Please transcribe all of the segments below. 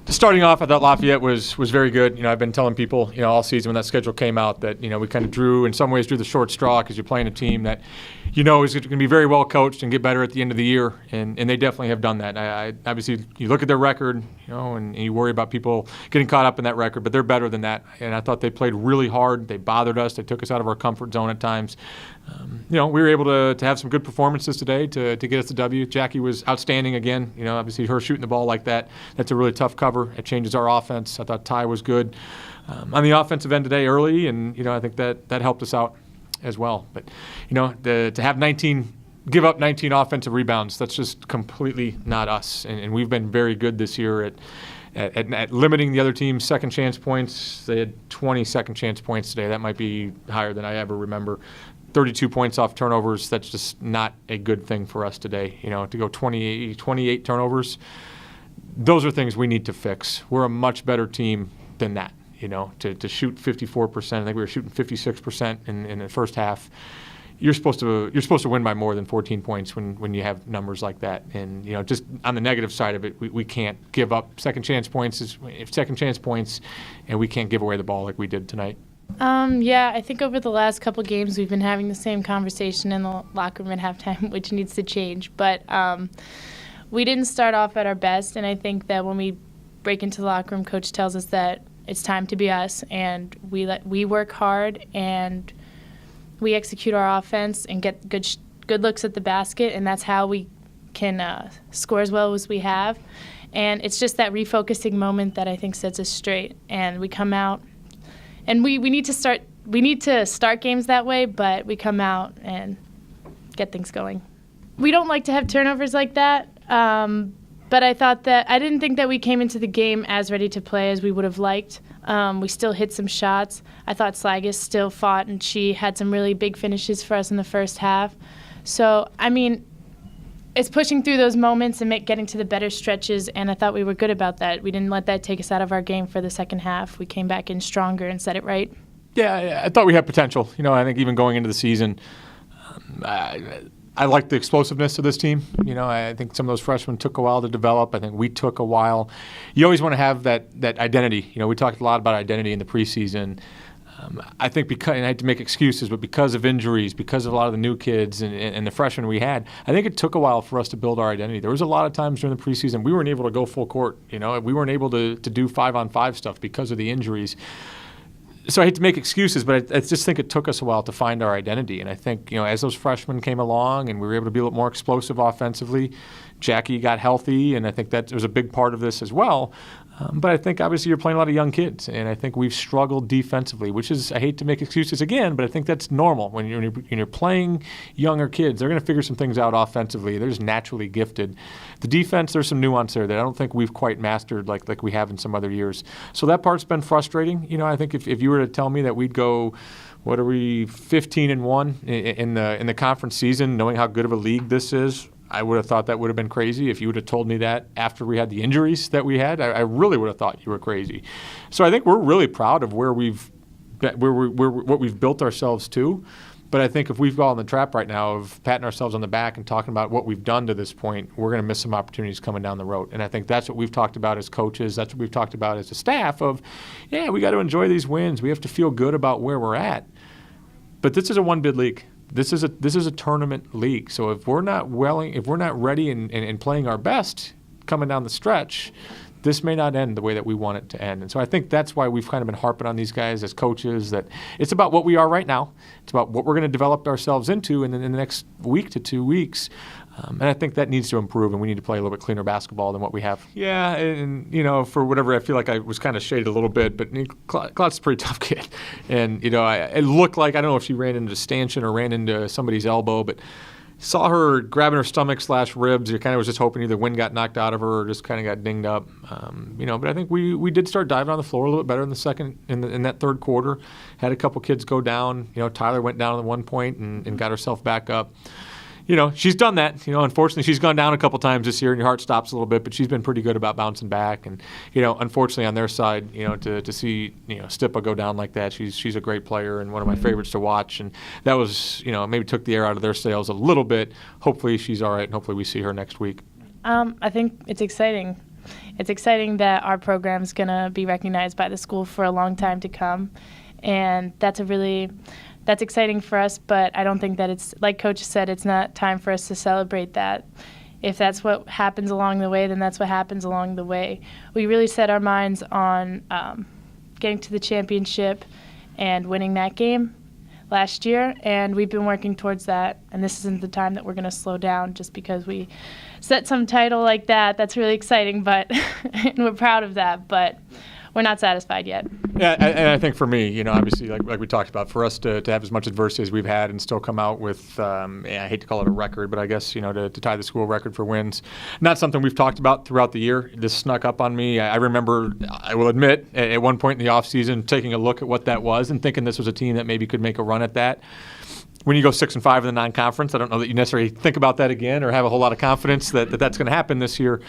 Starting off, I thought Lafayette was very good. I've been telling people, all season when that schedule came out that, we kind of in some ways drew the short straw because you're playing a team that, is going to be very well coached and get better at the end of the year, and they definitely have done that. I obviously, you look at their record, and you worry about people getting caught up in that record, but they're better than that. And I thought they played really hard. They bothered us. They took us out of our comfort zone at times. We were able to have some good performances today to get us the W. Jackie was outstanding again. Obviously her shooting the ball like that, that's a really tough cover. It changes our offense. I thought Ty was good on the offensive end today early, and I think that helped us out as well. But to have 19, give up 19 offensive rebounds, that's just completely not us. And we've been very good this year at limiting the other team's second chance points. They had 20 second chance points today. That might be higher than I ever remember. 32 points off turnovers, that's just not a good thing for us today. To go 28 turnovers, those are things we need to fix. We're a much better team than that. To shoot 54%, I think we were shooting 56% in the first half. You're supposed to win by more than 14 points when you have numbers like that. And just on the negative side of it, we can't give up second chance points, and we can't give away the ball like we did tonight. Yeah, I think over the last couple games we've been having the same conversation in the locker room at halftime, which needs to change. But we didn't start off at our best, and I think that when we break into the locker room, Coach tells us that it's time to be us, and we work hard and we execute our offense and get good looks at the basket, and that's how we can score as well as we have. And it's just that refocusing moment that I think sets us straight, and we come out. And we need to start games that way, but we come out and get things going. We don't like to have turnovers like that, but I didn't think that we came into the game as ready to play as we would have liked. We still hit some shots. I thought Slagus still fought, and she had some really big finishes for us in the first half. So, it's pushing through those moments and getting to the better stretches, and I thought we were good about that. We didn't let that take us out of our game for the second half. We came back in stronger and set it right. Yeah, I thought we had potential. I think even going into the season, I like the explosiveness of this team. I think some of those freshmen took a while to develop. I think we took a while. You always want to have that identity. We talked a lot about identity in the preseason. I think and I had to make excuses, but because of injuries, because of a lot of the new kids and the freshmen we had, I think it took a while for us to build our identity. There was a lot of times during the preseason we weren't able to go full court. We weren't able to do 5-on-5 stuff because of the injuries. So I hate to make excuses, but I just think it took us a while to find our identity. And I think, as those freshmen came along and we were able to be a little more explosive offensively, Jackie got healthy, and I think that was a big part of this as well. But I think obviously you're playing a lot of young kids, and I think we've struggled defensively, which is, I hate to make excuses again, but I think that's normal. When you're playing younger kids, they're going to figure some things out offensively. They're just naturally gifted. The defense, there's some nuance there that I don't think we've quite mastered like we have in some other years. So that part's been frustrating. I think if you were to tell me that we'd go, 15-1 in the conference season, knowing how good of a league this is, I would have thought that would have been crazy. If you would have told me that after we had the injuries that we had, I really would have thought you were crazy. So I think we're really proud of what we've built ourselves to. But I think if we've got in the trap right now of patting ourselves on the back and talking about what we've done to this point, we're going to miss some opportunities coming down the road. And I think that's what we've talked about as coaches. That's what we've talked about as a staff of, we got to enjoy these wins. We have to feel good about where we're at. But this is a one-bid league. This is a tournament league. So if we're not ready and playing our best coming down the stretch, this may not end the way that we want it to end. And so I think that's why we've kind of been harping on these guys as coaches, that it's about what we are right now. It's about what we're going to develop ourselves into in the next week to 2 weeks. And I think that needs to improve, and we need to play a little bit cleaner basketball than what we have. Yeah, and, for whatever, I feel like I was kind of shaded a little bit, but Claude's a pretty tough kid. And, it looked like, I don't know if she ran into a stanchion or ran into somebody's elbow, but saw her grabbing her stomach/ribs. You kind of was just hoping either wind got knocked out of her or just kind of got dinged up. But I think we did start diving on the floor a little bit better in that third quarter. Had a couple kids go down. Tyler went down at one point and got herself back up. She's done that. Unfortunately, she's gone down a couple times this year, and your heart stops a little bit. But she's been pretty good about bouncing back. And unfortunately, on their side, to see Stipa go down like that, she's a great player and one of my favorites to watch. And that was maybe took the air out of their sails a little bit. Hopefully, she's all right, and hopefully we see her next week. I think it's exciting. it's exciting that our program is going to be recognized by the school for a long time to come. And that's exciting for us, but I don't think that it's, like Coach said, it's not time for us to celebrate that. If that's what happens along the way, then that's what happens along the way. We really set our minds on getting to the championship and winning that game last year, and we've been working towards that, and this isn't the time that we're going to slow down just because we set some title like that. That's really exciting, but and we're proud of that, but we're not satisfied yet. Yeah, and I think for me, obviously, like we talked about, for us to have as much adversity as we've had and still come out with, I hate to call it a record, but I guess, to tie the school record for wins, not something we've talked about throughout the year. This snuck up on me. I remember, I will admit, at one point in the offseason, taking a look at what that was and thinking this was a team that maybe could make a run at that. When you go 6-5 in the non-conference, I don't know that you necessarily think about that again or have a whole lot of confidence that that's going to happen this year.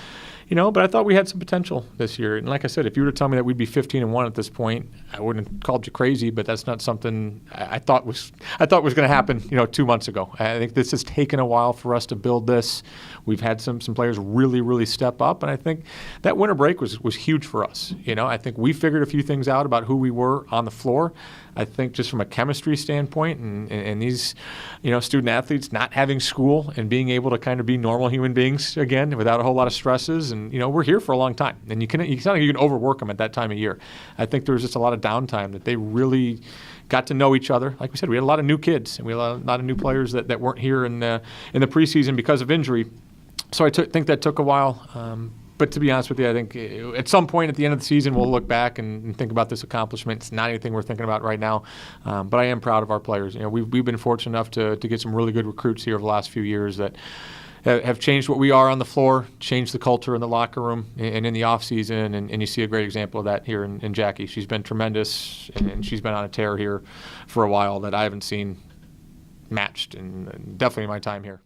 But I thought we had some potential this year. And like I said, if you were to tell me that we'd be 15-1 at this point, I wouldn't have called you crazy, but that's not something I thought was going to happen, 2 months ago. I think this has taken a while for us to build this. We've had some players really, really step up, and I think that winter break was huge for us. I think we figured a few things out about who we were on the floor. I think just from a chemistry standpoint and these, student athletes not having school and being able to kind of be normal human beings again without a whole lot of stresses. And, we're here for a long time. And you can overwork them at that time of year. I think there was just a lot of downtime that they really got to know each other. Like we said, we had a lot of new kids and we had a lot of new players that weren't here in the preseason because of injury. So I think that took a while. But to be honest with you, I think at some point at the end of the season, we'll look back and think about this accomplishment. It's not anything we're thinking about right now, but I am proud of our players. We've been fortunate enough to get some really good recruits here over the last few years that have changed what we are on the floor, changed the culture in the locker room and in the offseason, and you see a great example of that here in Jackie. She's been tremendous, and she's been on a tear here for a while that I haven't seen matched, and definitely in my time here.